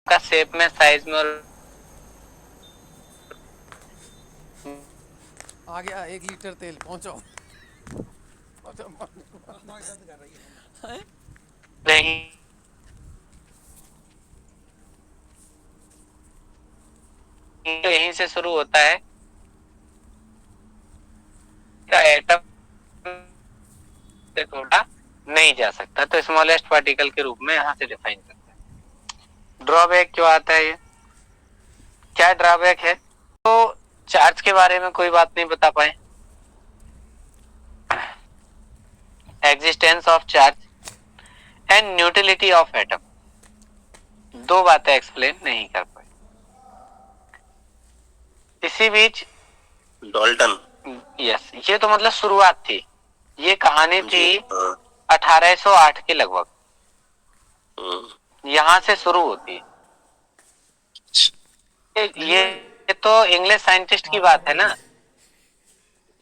का शेप में, साइज में और आ गया 1 लीटर तेल, पहुंचो। नहीं यहीं से शुरू होता है का एटम से थोड़ा नहीं जा सकता, तो स्मॉलेस्ट पार्टिकल के रूप में यहाँ से डिफाइन करते हैं। ड्रॉबैक क्यों आता है, ये क्या ड्रॉबैक है? तो चार्ज के बारे में कोई बात नहीं बता पाए, existence of charge and neutrality of atom, दो बातें एक्सप्लेन नहीं कर पाए। इसी बीच डाल्टन, यस, ये तो मतलब शुरुआत थी, ये कहानी थी 1808 के लगभग, यहां से शुरू होती है। ये तो इंग्लिश साइंटिस्ट की बात है ना,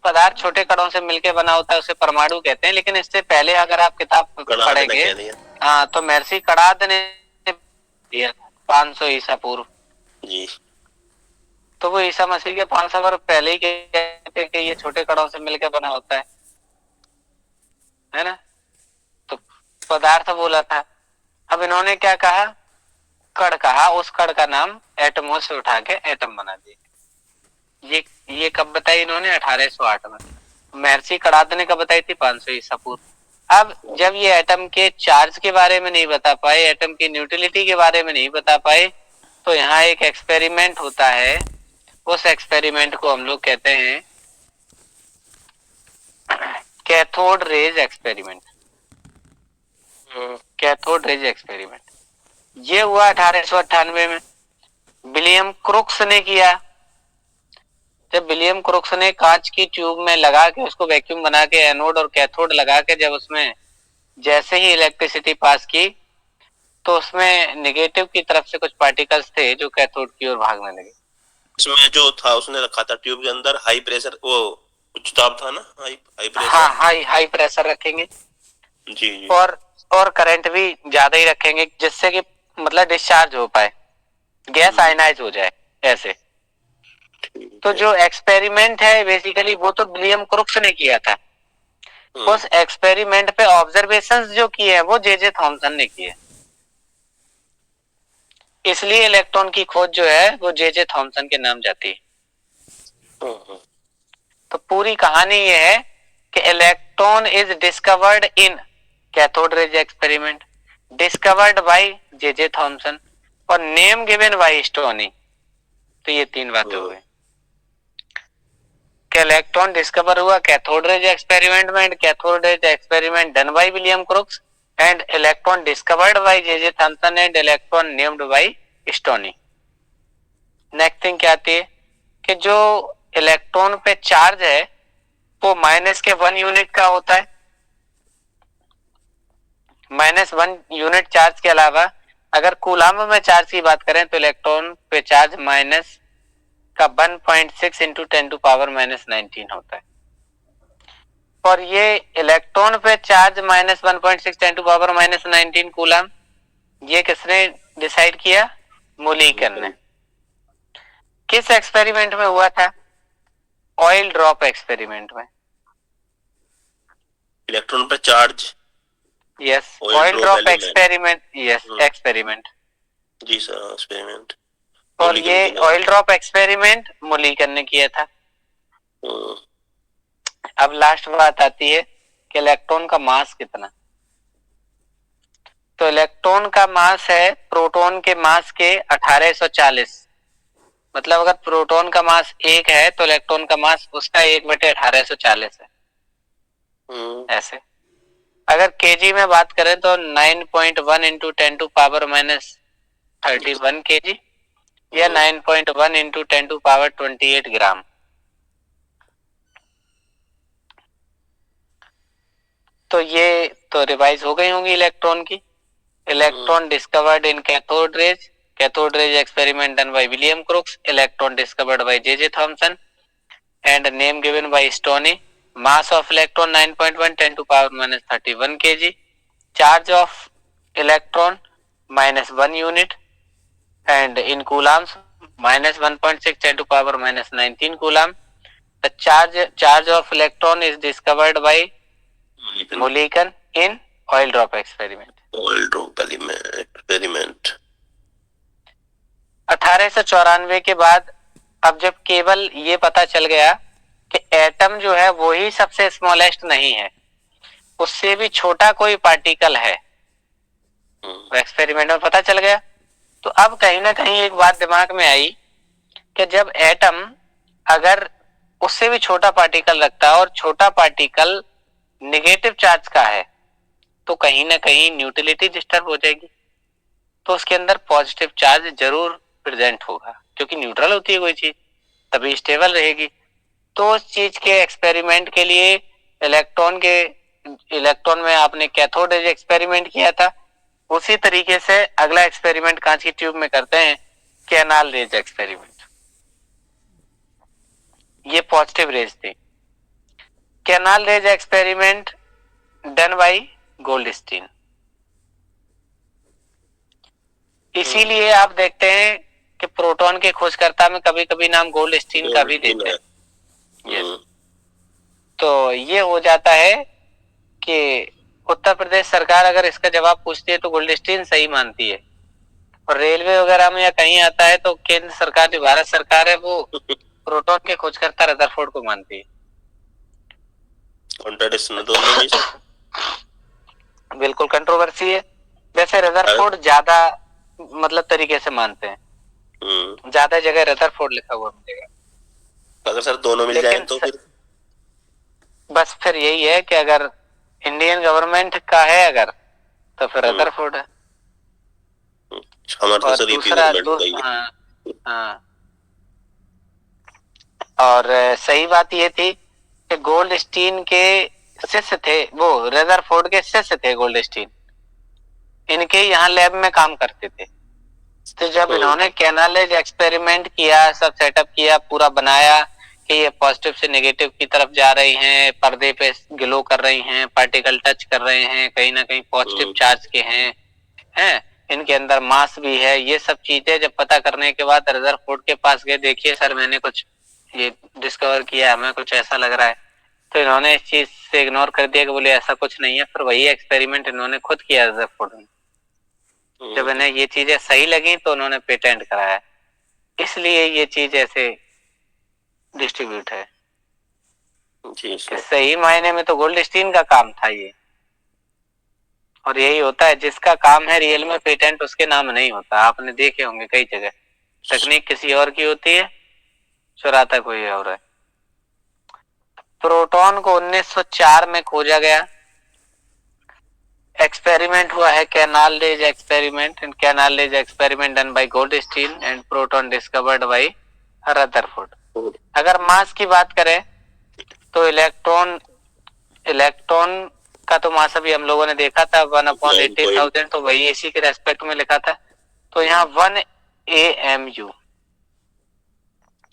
पदार्थ छोटे कणों से मिलकर बना होता है, उसे परमाणु कहते हैं। लेकिन इससे पहले अगर आप किताब पढ़ेंगे, हाँ, तो महर्षि कणाद ने दिया 500 ईसा पूर्व जी। तो वो ईसा मसीह के 500 वर्ष पहले ही कहते कि ये छोटे कणों से मिलकर बना होता है ना। तो पदार्थ बोला था, अब इन्होंने क्या कहा, कण कहा, उस कण का नाम एटमों से उठा के एटम बना दिया। ये कब बताई इन्होंने? 1808 में। महर्षि कणाद ने कब बताई थी? 500 ईसा पूर्व। अब जब ये एटम के चार्ज के बारे में नहीं बता पाए, एटम की न्यूट्रलिटी के बारे में नहीं बता पाए, तो यहाँ एक एक्सपेरिमेंट होता है, उस एक्सपेरिमेंट को हम लोग कहते हैं cathode rays experiment. Cathode rays experiment ये हुआ 1898 में, विलियम क्रुक्स ने किया। जब विलियम क्रुक्स ने कांच की ट्यूब में लगा के उसको वैक्यूम बना के एनोड और कैथोड लगा के जब उसमें जैसे ही इलेक्ट्रिसिटी पास की, तो उसमें नेगेटिव की तरफ से कुछ पार्टिकल्स थे जो कैथोड की ओर भागने लगे। इसमें जो था उसने रखा था ट्यूब के अंदर हाई प्रेशर, वो उच्च ताप था ना, हाई प्रेशर। हाँ, हाई प्रेशर रखेंगे जी। और करंट भी ज्यादा ही रखेंगे, जिससे कि मतलब डिस्चार्ज हो पाए, गैस आयनाइज हो जाए ऐसे। तो जो एक्सपेरिमेंट है बेसिकली वो तो विलियम क्रुक्स ने किया था। उस एक्सपेरिमेंट पे ऑब्जर्वेशंस जो किए हैं वो जे थॉमसन ने किए, इसलिए इलेक्ट्रॉन की खोज जो है वो जे थॉमसन के नाम जाती है। तो पूरी कहानी ये है कि electron is discovered in cathode rays experiment, discovered by J Thomson और नेम गिवन बाय स्टोनी। तो ये तीन बातें हुई कि इलेक्ट्रॉन डिस्कवर हुआ कैथोड रेज एक्सपेरिमेंट में, and cathode rays experiment done by William crooks, and electron discovered by J Thomson and electron named by stony. Next thing क्या आती है कि जो इलेक्ट्रॉन पे चार्ज है वो -1 यूनिट का होता है। -1 यूनिट चार्ज के अलावा अगर कूलाम्ब में चार्ज की बात करें तो इलेक्ट्रॉन पे चार्ज माइनस का 1.6 इंटू 10⁻⁻19 होता है। और ये इलेक्ट्रॉन पे चार्ज -1.6 10⁻⁻19 कूलाम्ब, ये किसने डिसाइड किया? मुलीकर ने। किस एक्सपेरिमेंट में हुआ था? ऑयल ड्रॉप एक्सपेरिमेंट में। इलेक्ट्रॉन पर charge, yes, oil drop experiment, yes experiment जी सर, एक्सपेरिमेंट। और ये ऑयल ड्रॉप एक्सपेरिमेंट मुलीकर ने किया था। अब लास्ट बात आती है कि इलेक्ट्रॉन का मास कितना। तो इलेक्ट्रॉन का मास है प्रोटॉन के मास के 1840, मतलब अगर प्रोटॉन का मास 1 है तो इलेक्ट्रॉन का मास उसका 1/1840 है। ऐसे अगर केजी में बात करें तो 9.1 इंटू 10⁻31 केजी या 9.1 इंटू 10⁻28 ग्राम। तो ये तो रिवाइज हो गई होंगी इलेक्ट्रॉन की। Electron discovered in cathode rays experiment done by William crooks, electron discovered by J Thomson and name given by stony. Mass of electron 9.1 10⁻31 kg, charge of electron -1 unit, and in coulombs minus 1.6 10 to power minus 19 coulomb. The charge of electron is discovered by Mulliken in oil drop experiment. oil drop experiment 1894 के बाद अब जब केवल ये पता चल गया कि एटम जो है वो ही सबसे स्मॉलेस्ट नहीं है, उससे भी छोटा कोई पार्टिकल है, एक्सपेरिमेंट में पता चल गया। तो अब कहीं ना कहीं एक बात दिमाग में आई कि जब एटम अगर उससे भी छोटा पार्टिकल रखता है और छोटा पार्टिकल नेगेटिव चार्ज का है तो कहीं ना कहीं न्यूट्रलिटी डिस्टर्ब हो जाएगी, तो उसके अंदर पॉजिटिव चार्ज जरूर प्रेजेंट होगा, क्योंकि न्यूट्रल होती है कोई चीज तभी स्टेबल रहेगी। तो उस चीज के एक्सपेरिमेंट के लिए इलेक्ट्रॉन में आपने कैथोड रेज एक्सपेरिमेंट किया था, उसी तरीके से अगला एक्सपेरिमेंट कांच की ट्यूब में करते हैं, कैनाल रेज एक्सपेरिमेंट। ये पॉजिटिव रेज थी। Canal raise experiment done by Goldstein. इसीलिए आप देखते हैं कि प्रोटॉन के खोजकर्ता में कभी कभी नाम गोल्डस्टीन का भी देते हैं। यस, तो ये हो जाता है कि उत्तर प्रदेश सरकार अगर इसका जवाब पूछती है तो गोल्डस्टीन सही मानती है, और रेलवे वगैरह में या कहीं आता है तो केंद्र सरकार जो भारत सरकार है वो प्रोटॉन के खोजकर्ता रदरफोर्ड को मानती है। कॉन्ट्रडिक्शन दोनों में बिल्कुल कंट्रोवर्सी है। वैसे रदरफोर्ड ज्यादा मतलब तरीके से मानते हैं, ज्यादा जगह रदरफोर्ड लिखा हुआ मिलेगा। अगर सर दोनों मिल जाए तो फिर बस फिर यही है कि अगर इंडियन गवर्नमेंट का है अगर तो फिर रदरफोर्ड है, हमारा और सर दूसरा हाँ। और सही बात ये थी कि गोल्डस्टीन के शिष्य थे, वो रदरफोर्ड के शिष्य थे गोल्डस्टीन, इनके यहाँ लैब में काम करते थे। तो जब इन्होंने कैनालेज एक्सपेरिमेंट किया, सब सेटअप किया, पूरा बनाया कि ये पॉजिटिव से नेगेटिव की तरफ जा रही हैं, पर्दे पे ग्लो कर रही हैं, पार्टिकल टच कर रहे हैं, कहीं ना कहीं पॉजिटिव चार्ज के हैं, इनके अंदर मास भी है, ये सब चीजें जब पता करने के बाद रदरफोर्ड के पास गए, देखिए सर मैंने कुछ ये डिस्कवर किया, हमें कुछ ऐसा लग रहा है। तो इन्होंने इस चीज से इग्नोर कर दिया कि बोले ऐसा कुछ नहीं है। फिर वही एक्सपेरिमेंट इन्होंने खुद किया रदरफोर्ड ने। जब इन्हें ये चीजें सही लगी तो उन्होंने पेटेंट कराया, इसलिए ये चीज ऐसे डिस्ट्रीब्यूट है। जी सर। सही मायने में तो गोल्डस्टीन का काम था ये, और यही होता है जिसका काम है रियल में पेटेंट उसके नाम नहीं होता। आपने देखे होंगे कई जगह तकनीक किसी और की होती है, चुराता कोई और है। प्रोटॉन को 1904 में खोजा गया, एक्सपेरिमेंट हुआ है canal raise experiment, and canal raise experiment done by Goldstein and proton discovered by Rutherford. अगर मास की बात करें तो इलेक्ट्रॉन का तो मास अभी हम लोगों ने देखा था 1/18,000, तो वही इसी के रेस्पेक्ट में लिखा था। तो यहाँ 1 AMU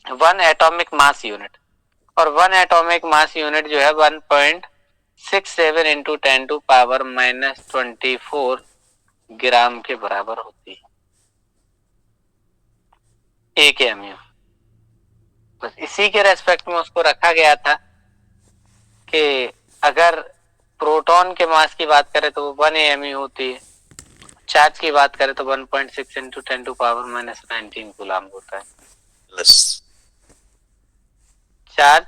1 एटॉमिक मास यूनिट, और 1 एटॉमिक मास यूनिट जो है 1.67 इंटू 10 टू पावर -24 ग्राम के बराबर होती है, 1 AMU। बस इसी के रेस्पेक्ट में उसको रखा गया था कि अगर प्रोटॉन के मास की बात करें तो वो 1 AMU होती है, चार्ज की बात करें तो 1.6 इंटू 10 टू पावर -19 कूलम होता है। Charge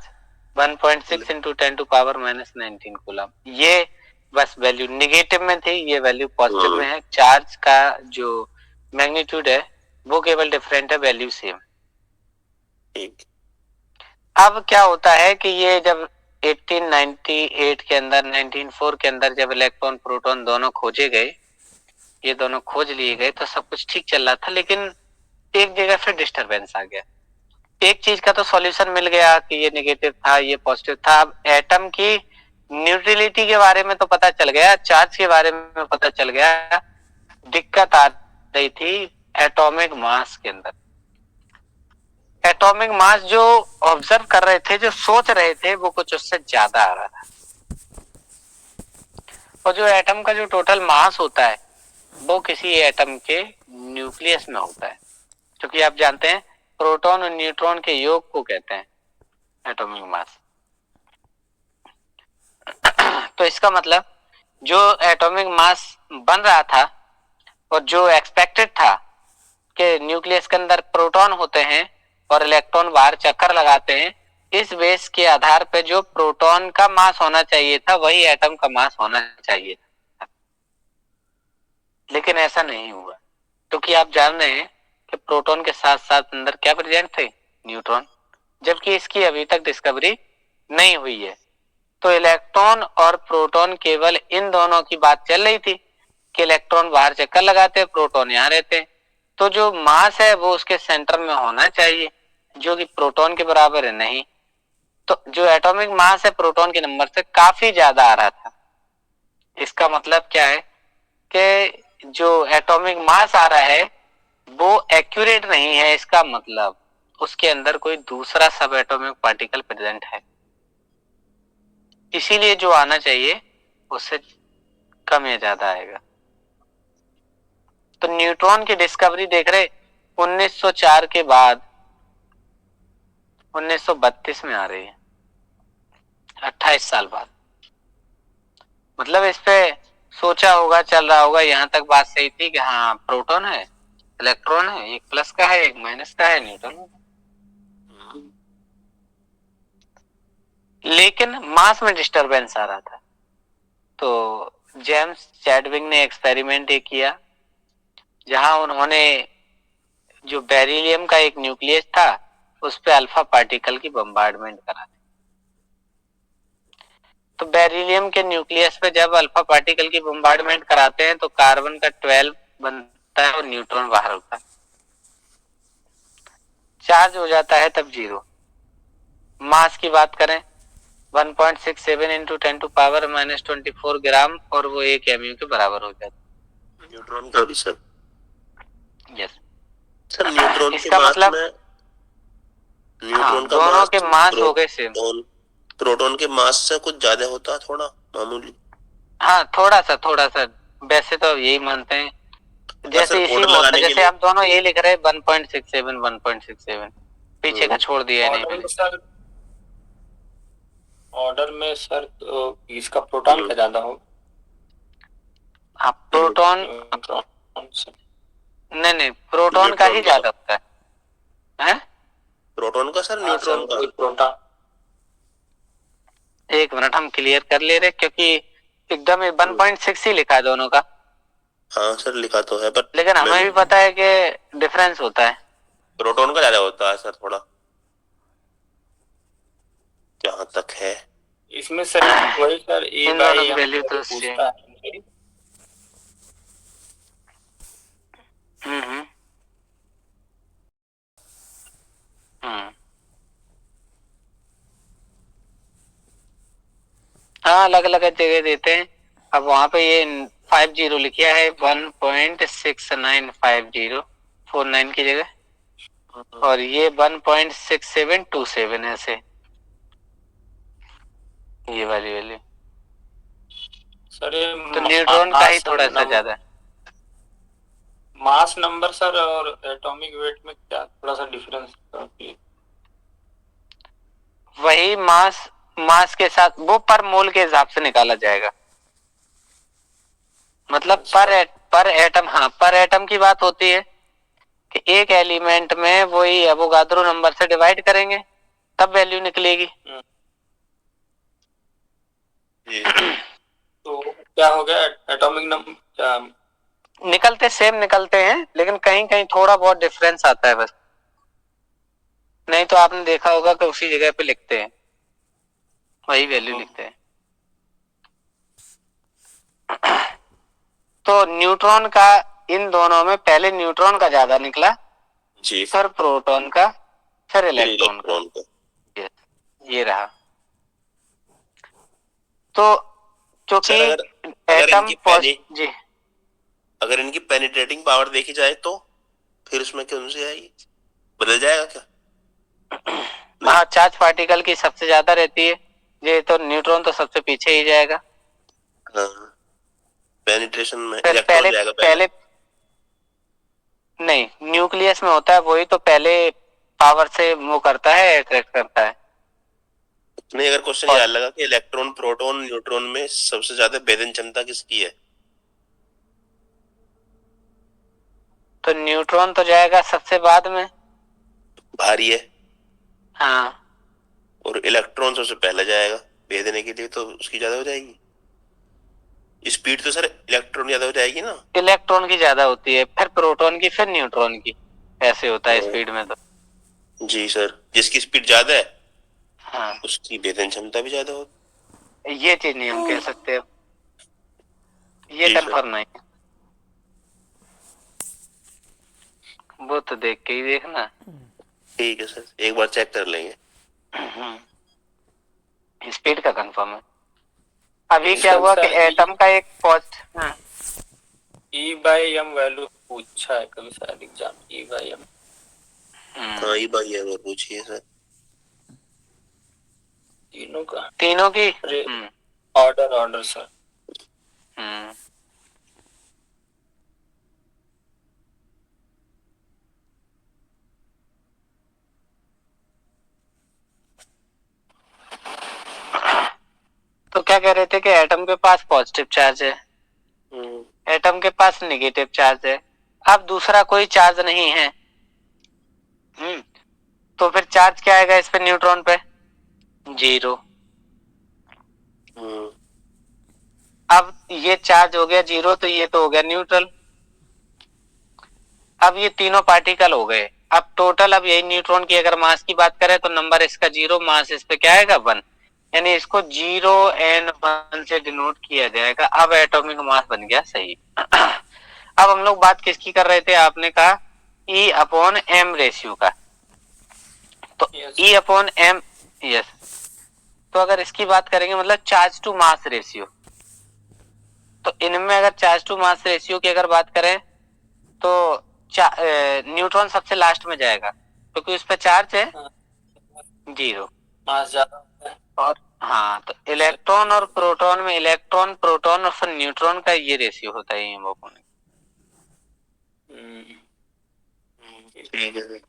1.6 into 10 to power -19 coulomb. ये बस वैल्यू निगेटिव में थी, ये वैल्यू पॉजिटिव में है। चार्ज का जो मैग्नीट्यूड है वो केवल डिफरेंट है, वैल्यू सेम। अब क्या होता है कि ये जब 1898 के अंदर 1904 के अंदर जब इलेक्ट्रॉन प्रोटॉन दोनों खोजे गए, ये दोनों खोज लिए गए, तो सब कुछ ठीक चल रहा था, लेकिन एक जगह फिर डिस्टरबेंस आ गया। एक चीज का तो सॉल्यूशन मिल गया कि ये नेगेटिव था, ये पॉजिटिव था। अब एटम की न्यूट्रलिटी के बारे में तो पता चल गया, चार्ज के बारे में पता चल गया, दिक्कत आ रही थी एटॉमिक मास के अंदर। एटॉमिक मास जो ऑब्जर्व कर रहे थे, जो सोच रहे थे, वो कुछ उससे ज्यादा आ रहा था। और जो एटम का जो टोटल मास होता है वो किसी एटम के न्यूक्लियस में होता है, क्योंकि आप जानते हैं प्रोटॉन और न्यूट्रॉन के योग को कहते हैं एटॉमिक मास। तो इसका मतलब जो एटॉमिक मास बन रहा था और जो एक्सपेक्टेड था कि न्यूक्लियस के अंदर प्रोटॉन होते हैं और इलेक्ट्रॉन बाहर चक्कर लगाते हैं, इस बेस के आधार पर जो प्रोटॉन का मास होना चाहिए था वही एटम का मास होना चाहिए था, लेकिन ऐसा नहीं हुआ। क्योंकि आप जान रहे हैं कि प्रोटॉन के साथ साथ अंदर क्या प्रेजेंट थे, न्यूट्रॉन, जबकि इसकी अभी तक डिस्कवरी नहीं हुई है। तो इलेक्ट्रॉन और प्रोटॉन केवल इन दोनों की बात चल रही थी कि इलेक्ट्रॉन बाहर चक्कर लगाते हैं, प्रोटॉन यहाँ रहते हैं, तो जो मास है वो उसके सेंटर में होना चाहिए, जो कि प्रोटॉन के बराबर है नहीं। तो जो एटॉमिक मास है प्रोटॉन के नंबर से काफी ज्यादा आ रहा था। इसका मतलब क्या है कि जो एटॉमिक मास आ रहा है वो एक्यूरेट नहीं है, इसका मतलब उसके अंदर कोई दूसरा सब एटॉमिक पार्टिकल प्रेजेंट है, इसीलिए जो आना चाहिए उससे कम या ज्यादा आएगा। तो न्यूट्रॉन की डिस्कवरी देख रहे 1904 के बाद 1932 में आ रही है, 28 साल बाद। मतलब इस पे सोचा होगा, चल रहा होगा, यहां तक बात सही थी कि हाँ प्रोटॉन है, इलेक्ट्रॉन है, एक प्लस का है एक माइनस का है, न्यूट्रॉन। लेकिन मास में डिस्टरबेंस आ रहा था। तो जेम्स चैडविक ने एक्सपेरिमेंट ये किया जहां उन्होंने जो बेरिलियम का एक न्यूक्लियस था उस पे अल्फा पार्टिकल की बम्बार्डमेंट करा दी। तो बेरिलियम के न्यूक्लियस पे जब अल्फा पार्टिकल की बम्बार्डमेंट कराते हैं तो कार्बन का 12 बनता है और न्यूट्रॉन बाहर होता है, चार्ज हो जाता है तब 0। मास की बात करें 1.67 इंटू 10 टू पावर -24 ग्राम और वो 1 mu के बराबर हो जाता है न्यूट्रॉन का भी सर। यस सर न्यूट्रॉन के इसका मास मतलब में हाँ न्यूट्रॉन का दोनों मास के मास हो गए सेम। प्रोटॉन के मास से कुछ ज्यादा होता है, थोड़ा मामूली। हाँ थोड़ा सा वैसे तो यही मानते हैं, सर जैसे इसी ऑर्डर में होता लगाने है, के जैसे लिए आप दोनों ये लिख रहे हैं 1.67 पीछे का छोड़ दिया है नहीं ऑर्डर मैंने। में सर, ऑर्डर में सर तो इसका प्रोटॉन का ज्यादा हो, हाँ प्रोटॉन न्यूट्रॉन से। नहीं प्रोटॉन का ही न्यूट्रॉन का ज्यादा होता है? प्रोटॉन का सर, हाँ सर न्यूट्रॉन का। वही प्रोटॉन। एक मिनट हम क्लियर कर ले रहे क्योंकि एकदम 1.6 ही लिखा है दोनों का, हाँ सर लिखा तो है पर लेकिन हमें भी पता है कि डिफरेंस होता है। प्रोटॉन का ज्यादा होता है सर थोड़ा, जहां तक है। इसमें सर वही सर ए इन बाई दोनों की एम वैल्यू तो सेम। पूछता है। हम्म हाँ अलग अलग जगह देते हैं। अब वहां पे ये 50 लिखा है 1.6950 49 की जगह, और ये 1.6727 ऐसे, ये वाली वैल्यू। सर ये तो न्यूट्रॉन का ही थोड़ा सा ज्यादा है। मास नंबर सर और एटॉमिक वेट में क्या थोड़ा सा डिफरेंस है? वही मास के साथ वो पर मोल के हिसाब से निकाला जाएगा, मतलब पर एटम, हाँ पर एटम की बात होती है कि एक एलिमेंट में वही एवोगाद्रो नंबर से डिवाइड करेंगे तब वैल्यू निकलेगी। तो क्या हो गया एटॉमिक नंबर, निकलते सेम निकलते हैं लेकिन कहीं कहीं थोड़ा बहुत डिफरेंस आता है बस, नहीं तो आपने देखा होगा कि उसी जगह पे लिखते हैं, वही वैल्यू लिखते हैं। तो न्यूट्रॉन का इन दोनों में पहले न्यूट्रॉन का ज्यादा निकला जी फिर प्रोटॉन का फिर इलेक्ट्रॉन का, ये रहा। तो क्योंकि एटम जी अगर इनकी पेनिट्रेटिंग पावर देखी जाए तो फिर उसमें कौन सी आएगी, बदल जाएगा क्या? हाँ चार्ज पार्टिकल की सबसे ज्यादा रहती है, ये तो न्यूट्रॉन तो सबसे पीछे ही जाएगा। हाँ पेनिट्रेशन में फिर इलेक्ट्रॉन जाएगा पहले नहीं, न्यूक्लियस में होता है वही तो पहले पावर से वो करता है, अट्रैक्ट करता है। नहीं, अगर क्वेश्चन ये लगा कि इलेक्ट्रॉन प्रोटॉन न्यूट्रॉन में सबसे ज्यादा भेदन क्षमता किसकी है, तो न्यूट्रॉन तो जाएगा सबसे बाद में। भारी है, हाँ, और इलेक्ट्रॉन सबसे पहले जाएगा भेदने के लिए, तो उसकी ज्यादा हो जाएगी स्पीड, तो सर इलेक्ट्रॉन ज्यादा हो जाएगी ना। इलेक्ट्रॉन की ज्यादा होती है, फिर प्रोटॉन की, फिर न्यूट्रॉन की, ऐसे होता है स्पीड में तो। जी सर, जिसकी स्पीड ज्यादा है हाँ, उसकी भेदन क्षमता भी ज्यादा होती ये चीज नहीं हम कह सकते, ये जी सर। कंफर्म नहीं है, वो तो देख के ही देखना। ठीक है सर, एक बार चेक कर लेंगे। स्पीड का कंफर्म है। अभी इसका क्या हुआ कि सर एटम का एक E/m वैल्यू पूछा है कभी शायद एग्जाम, E/m। हाँ, ये भाई है, पूछिए सर। तीनों का तीनों की ऑर्डर ऑर्डर सर। तो क्या कह रहे थे कि एटम के पास पॉजिटिव चार्ज है, एटम के पास नेगेटिव चार्ज है, अब दूसरा कोई चार्ज नहीं है। तो फिर चार्ज क्या आएगा इस पे, न्यूट्रॉन पे? 0। अब ये चार्ज हो गया 0, तो ये तो हो गया न्यूट्रल। अब ये तीनों पार्टिकल हो गए। अब टोटल, अब यही न्यूट्रॉन की अगर मास की बात करें तो नंबर इसका 0, मास इस पे क्या आएगा 1, यानी इसको 0n1 से डिनोट किया जाएगा। अब एटॉमिक मास बन गया सही। अब हम लोग बात किसकी कर रहे थे, आपने कहा E/m रेशियो का। तो E/m, यस, तो अगर इसकी बात करेंगे मतलब चार्ज टू मास रेशियो, तो इनमें अगर चार्ज टू मास रेशियो की अगर बात करें तो न्यूट्रॉन सबसे लास्ट में जाएगा क्योंकि उस पर चार्ज है 0। मास ज्यादा होता है। और हाँ, तो इलेक्ट्रॉन और प्रोटॉन में, इलेक्ट्रॉन प्रोटॉन और फिर न्यूट्रॉन का ये रेशियो होता है हीमोग्लोबिन। ठीक है।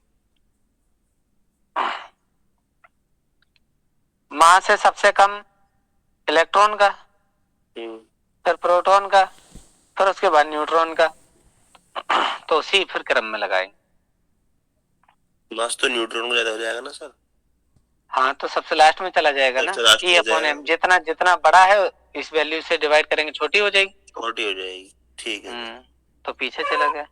मास है सबसे कम इलेक्ट्रॉन का, फिर प्रोटॉन का, फिर उसके बाद न्यूट्रॉन का, तो उसी फिर क्रम में लगाएंगे। मास तो न्यूट्रॉन को ज्यादा हो जाएगा ना सर। हाँ, तो सबसे लास्ट में चला जाएगा ना। E/m जितना जितना बड़ा है इस वैल्यू से डिवाइड करेंगे छोटी हो जाएगी, छोटी हो जाएगी। ठीक है। तो पीछे चला गया।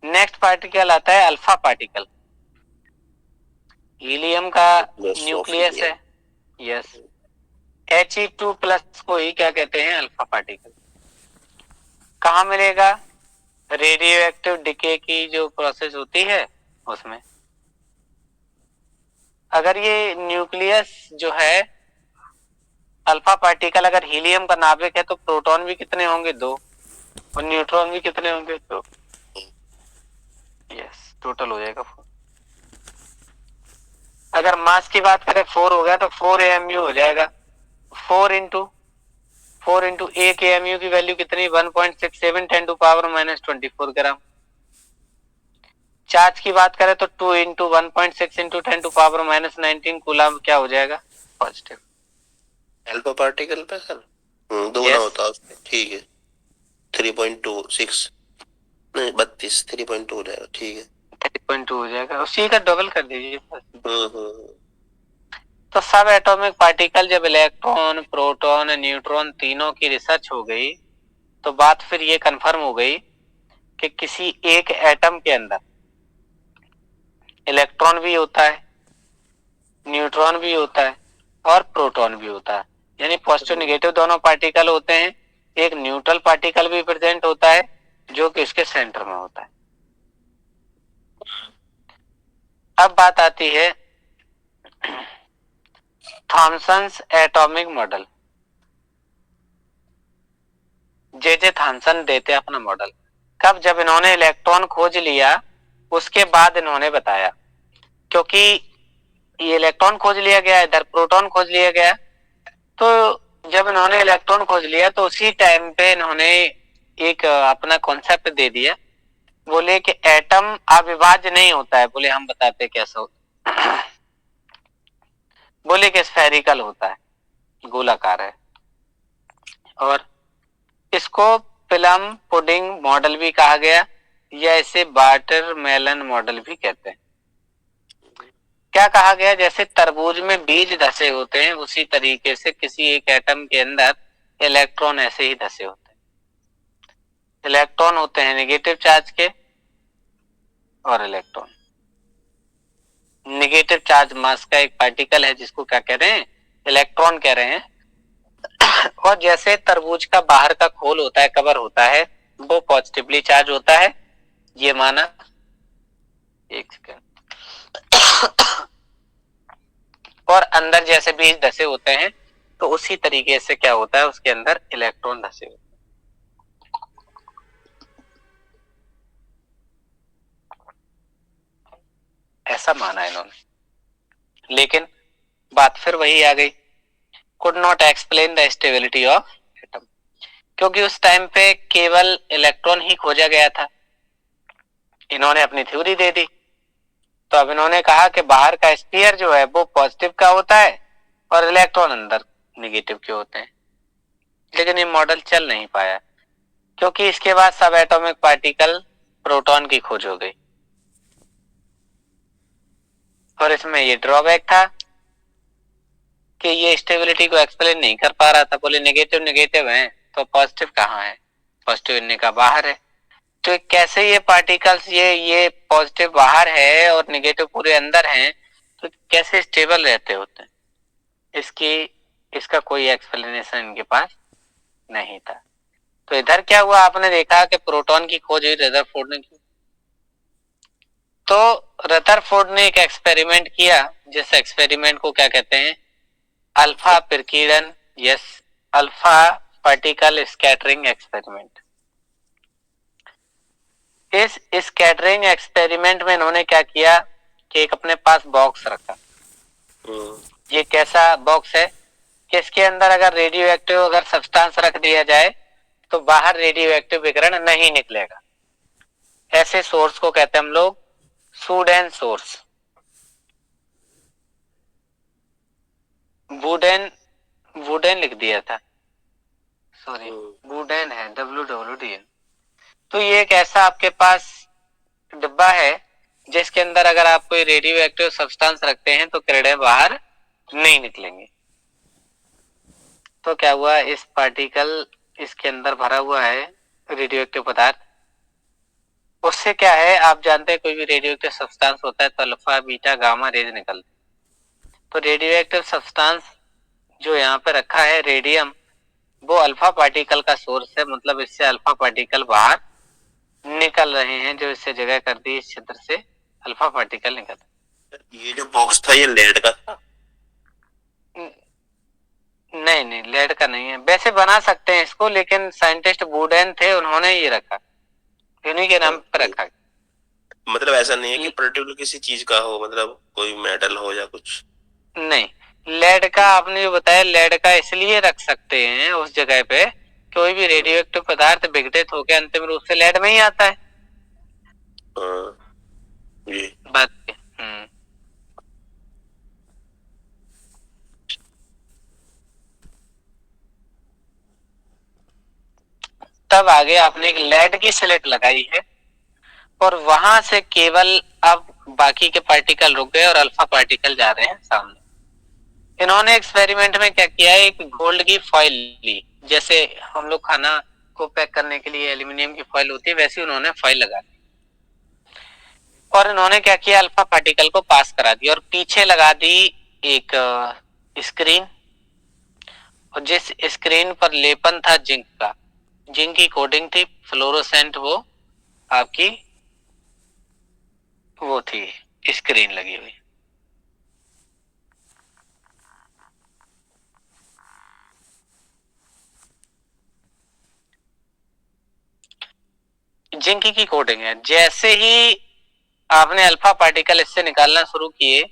नेक्स्ट पार्टिकल आता है अल्फा पार्टिकल। हीलियम का न्यूक्लियस है, यस, He2+ को ही क्या कहते हैं, अल्फा पार्टिकल। कहाँ मिलेगा, रेडियो एक्टिव डिके की जो प्रोसेस होती है उसमें। अगर ये न्यूक्लियस जो है अल्फा पार्टिकल अगर हीलियम का नाभिक है तो प्रोटॉन भी कितने होंगे, 2, और न्यूट्रॉन भी कितने होंगे, 2। यस, टोटल हो जाएगा 4। अगर मास की बात करें 4 हो गया तो 4 AMU हो जाएगा। 4 इंटू 1 AMU की वैल्यू कितनी, 1.67 10⁻24 ग्राम। चार्ज की बात करें तो 2 इंटू 1.6 इंटू 10⁻19 कूलम क्या हो जाएगा, पॉजिटिव। अल्फा पार्टिकल पे सर 2 ना होता उसमें। ठीक है, 3.26 नहीं 32, 3.2 हो जाएगा। ठीक है, 3.2 हो जाएगा, उसी का डबल कर दीजिए। हम्म। तो सब एटॉमिक पार्टिकल जब इलेक्ट्रॉन प्रोटॉन न्यूट्रॉन तीनों की रिसर्च हो गई तो बात फिर ये कंफर्म हो गई कि किसी एक एटम के अंदर इलेक्ट्रॉन भी होता है, न्यूट्रॉन भी होता है और प्रोटॉन भी होता है, यानी पॉजिटिव नेगेटिव दोनों पार्टिकल होते हैं। एक न्यूट्रल पार्टिकल भी प्रेजेंट होता है जो कि इसके सेंटर में होता है। अब बात आती है Thomson's atomic model. J Thomson देते अपना मॉडल कब, जब इन्होंने इलेक्ट्रॉन खोज लिया उसके बाद इन्होंने बताया, क्योंकि ये इलेक्ट्रॉन खोज लिया गया, इधर प्रोटॉन खोज लिया गया, तो जब इन्होंने इलेक्ट्रॉन खोज लिया तो उसी टाइम पे इन्होंने एक अपना कॉन्सेप्ट दे दिया, बोले कि एटम अविभाज्य नहीं होता है। बोले हम बताते कैसा होता। बोले कि स्फेरिकल होता है, गोलाकार है, और इसको प्लम पुडिंग मॉडल भी कहा गया, या इसे वाटरमेलन मॉडल भी कहते हैं। क्या कहा गया, जैसे तरबूज में बीज धसे होते हैं, उसी तरीके से किसी एक एटम के अंदर इलेक्ट्रॉन ऐसे ही धसे होते हैं। इलेक्ट्रॉन होते हैं नेगेटिव चार्ज के, और इलेक्ट्रॉन नेगेटिव चार्ज मास का एक पार्टिकल है जिसको क्या कह रहे हैं, इलेक्ट्रॉन कह रहे हैं। और जैसे तरबूज का बाहर का खोल होता है, कवर होता है, वो पॉजिटिवली चार्ज होता है, ये माना। एक सेकेंड। और अंदर जैसे बीज धसे होते हैं, तो उसी तरीके से क्या होता है, उसके अंदर इलेक्ट्रॉन धसे होते हैं। ऐसा माना इन्होंने, लेकिन बात फिर वही आ गई, could not explain the stability of atom, क्योंकि उस टाइम पे केवल इलेक्ट्रॉन ही खोजा गया था। इन्होंने अपनी थ्योरी दे दी, तो अब इन्होंने कहा कि बाहर का स्फीयर जो है वो पॉजिटिव का होता है और इलेक्ट्रॉन अंदर नेगेटिव के होते हैं। लेकिन ये मॉडल चल नहीं पाया, क्योंकि इसके बाद सब एटॉमिक पार्टिकल प्रोटॉन की खोज हो गई, और इसमें ये ड्रॉबैक था कि ये स्टेबिलिटी को एक्सप्लेन नहीं कर पा रहा था। बोले नेगेटिव नेगेटिव है तो पॉजिटिव कहाँ है, पॉजिटिव इनने का बाहर है, तो कैसे ये पार्टिकल्स ये पॉजिटिव बाहर है और नेगेटिव पूरे अंदर हैं, तो कैसे स्टेबल रहते होते हैं, इसका कोई एक्सप्लेनेशन इनके पास नहीं था। तो इधर क्या हुआ, आपने देखा कि प्रोटॉन की खोज हुई रदरफोर्ड ने की। तो रदरफोर्ड ने एक एक्सपेरिमेंट किया, जिस एक्सपेरिमेंट को क्या कहते हैं, अल्फा प्रकीर्णन, yes, alpha particle scattering experiment. इस स्कैटरिंग एक्सपेरिमेंट में इन्होंने क्या किया कि एक अपने पास बॉक्स रखा। ये कैसा बॉक्स है कि इसके अंदर अगर रेडियो एक्टिव अगर सब्सटेंस रख दिया जाए तो बाहर रेडियो एक्टिव विकिरण नहीं निकलेगा। ऐसे सोर्स को कहते हैं हम लोग सूडेन सोर्स। वुडेन लिख दिया था, सॉरी वुडेन है, WWDN। तो ये एक ऐसा आपके पास डिब्बा है जिसके अंदर अगर आप कोई रेडियो एक्टिव सब्सटेंस रखते हैं तो किरणें बाहर नहीं निकलेंगी। तो क्या हुआ, इस पार्टिकल इसके अंदर भरा हुआ है रेडियो एक्टिव पदार्थ, उससे क्या है, आप जानते हैं कोई भी रेडियो एक्टिव सब्सटेंस होता है तो अल्फा बीटा गामा रेज निकलते। तो रेडियो एक्टिव सब्सटेंस जो यहाँ पे रखा है रेडियम, वो अल्फा पार्टिकल का सोर्स है, मतलब इससे अल्फा पार्टिकल बाहर निकल रहे हैं, जो इससे जगह कर दी इस क्षेत्र से अल्फा पार्टिकल निकल। ये जो बॉक्स था ये लेड का था? नहीं लेड का नहीं है, वैसे बना सकते हैं इसको, लेकिन साइंटिस्ट वुडेन थे, उन्होंने ये रखा, उन्हीं के नाम पर रखा। मतलब ऐसा नहीं है कि पर्टिकुलर किसी चीज का हो, मतलब कोई मेटल हो या कुछ? नहीं, लेड का आपने जो बताया, लेड का इसलिए रख सकते हैं उस जगह पे, कोई भी रेडियो एक्टिव पदार्थ विघटित होकर अंतिम रूप से लेड में ही आता है। ये बात तब आगे आपने एक लेड की स्लेट लगाई है, और वहां से केवल अब बाकी के पार्टिकल रुक गए और अल्फा पार्टिकल जा रहे हैं सामने। इन्होंने एक्सपेरिमेंट में क्या किया, एक गोल्ड की फॉइल ली, जैसे हम लोग खाना को पैक करने के लिए एल्यूमिनियम की फॉइल होती है, वैसे उन्होंने फॉइल लगा दी, और इन्होंने क्या किया, अल्फा पार्टिकल को पास करा दिया, और पीछे लगा दी एक स्क्रीन, और जिस स्क्रीन पर लेपन था जिंक का, जिंक की कोटिंग थी, फ्लोरोसेंट वो आपकी वो थी स्क्रीन लगी हुई। जिंक की कोटिंग है। जैसे ही आपने अल्फा पार्टिकल इससे निकालना शुरू किए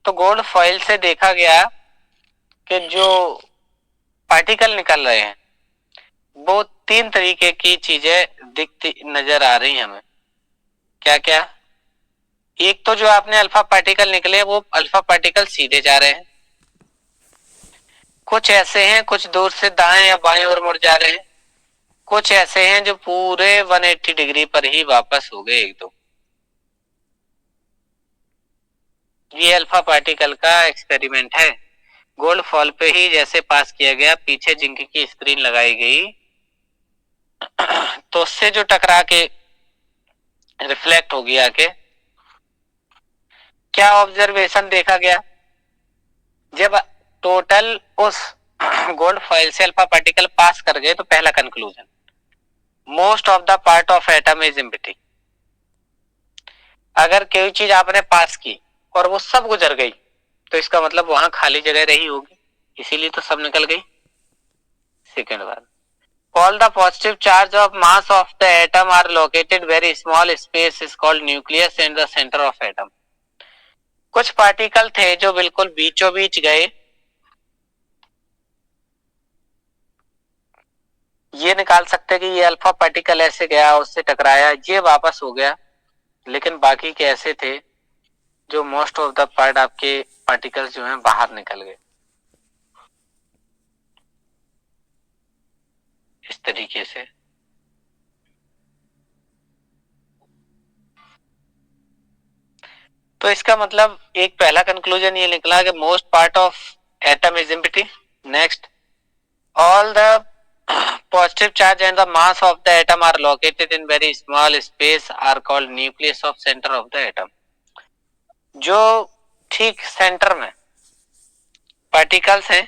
तो गोल्ड फॉइल से देखा गया कि जो पार्टिकल निकल रहे हैं वो तीन तरीके की चीजें दिखती नजर आ रही हैं हमें। क्या क्या? एक तो जो आपने अल्फा पार्टिकल निकले वो अल्फा पार्टिकल सीधे जा रहे हैं, कुछ ऐसे हैं कुछ दूर से दाएं या बाएं ओर मुड़ जा रहे हैं, कुछ ऐसे हैं जो पूरे 180 डिग्री पर ही वापस हो गए एक दो। ये अल्फा पार्टिकल का एक्सपेरिमेंट है। गोल्ड फॉल पे ही जैसे पास किया गया, पीछे जिंक की स्क्रीन लगाई गई तो उससे जो टकरा के रिफ्लेक्ट हो गया आके, क्या ऑब्जर्वेशन देखा गया? जब टोटल उस गोल्ड फॉइल से अल्फा पार्टिकल पास कर गए तो पहला conclusion, most of the part of atom is empty. अगर कोई चीज आपने पास की और वो सब गुजर गई तो इसका मतलब वहां खाली जगह रही होगी, इसीलिए तो सब निकल गई। Second bar, all the positive charge of mass of the atom are located very small space is called nucleus and the center of atom। कुछ पार्टिकल थे जो बिल्कुल बीचों बीच गए, ये निकाल सकते कि ये अल्फा पार्टिकल ऐसे गया, उससे टकराया, ये वापस हो गया, लेकिन बाकी के ऐसे थे जो मोस्ट ऑफ द पार्ट आपके पार्टिकल्स जो हैं बाहर निकल गए। इस तरीके से तो इसका मतलब एक पहला कंक्लूजन ये निकला कि most part of atom is empty. Next, all the positive charge and the mass of the atom are located in very small space are called nucleus of center of the atom। जो ठीक centre में particles हैं,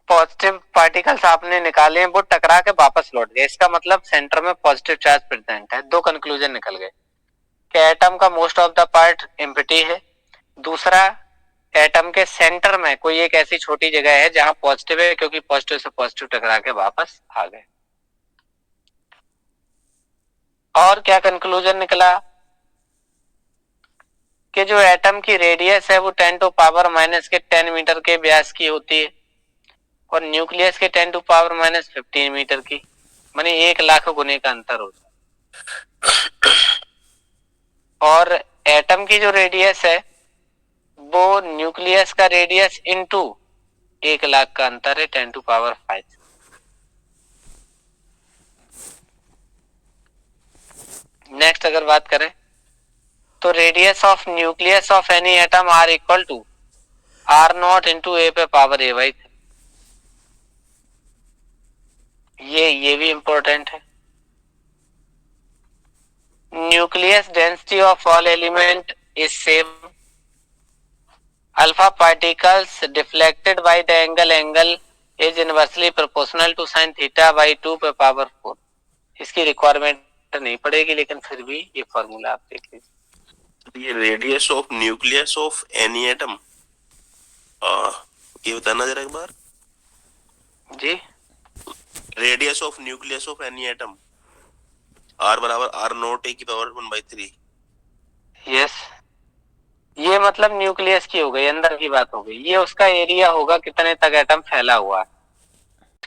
positive particles आपने निकाले हैं, वो टकरा के वापस लौट गए, इसका मतलब सेंटर में पॉजिटिव चार्ज प्रेजेंट है। दो कंक्लूजन निकल गए कि एटम का most of the part empty है, दूसरा एटम के सेंटर में कोई एक ऐसी छोटी जगह है जहां पॉजिटिव है, क्योंकि पॉजिटिव से पॉजिटिव टकरा के वापस आ गए। और क्या कंक्लूजन निकला कि जो एटम की रेडियस है वो 10 टू पावर माइनस के 10 मीटर के व्यास की होती है और न्यूक्लियस के 10 टू पावर माइनस 15 मीटर की, माने 1,00,000 गुने का अंतर होता है। और एटम की जो रेडियस है वो न्यूक्लियस का रेडियस इनटू 1,00,000 का अंतर है, 10 टू पावर 5। नेक्स्ट अगर बात करें तो radius of nucleus of any atom are equal to R0 into A पे पावर A/3। ये भी इंपॉर्टेंट है। Nucleus density of all element is same, alpha particles deflected by the angle is inversely proportional to sin theta by 2 पे power 4। इसकी requirement नहीं पड़ेगी, लेकिन फिर भी ये फॉर्मूला आप देख लीजिए। ये radius of nucleus of any atom, ये बताना जरा एक बार। जी, radius of nucleus of any atom R बराबर R0 A की पावर 1/3। यस, ये मतलब न्यूक्लियस की हो गई, अंदर की बात हो गई। ये उसका एरिया होगा कितने तक एटम फैला हुआ है,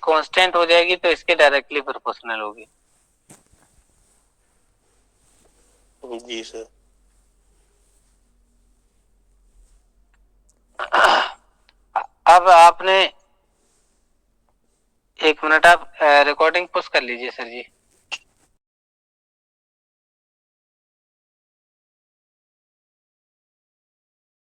कांस्टेंट हो जाएगी तो इसके डायरेक्टली प्रोपोर्शनल होगी। जी सर। अब आपने एक मिनट, आप रिकॉर्डिंग पुश कर लीजिए सर जी।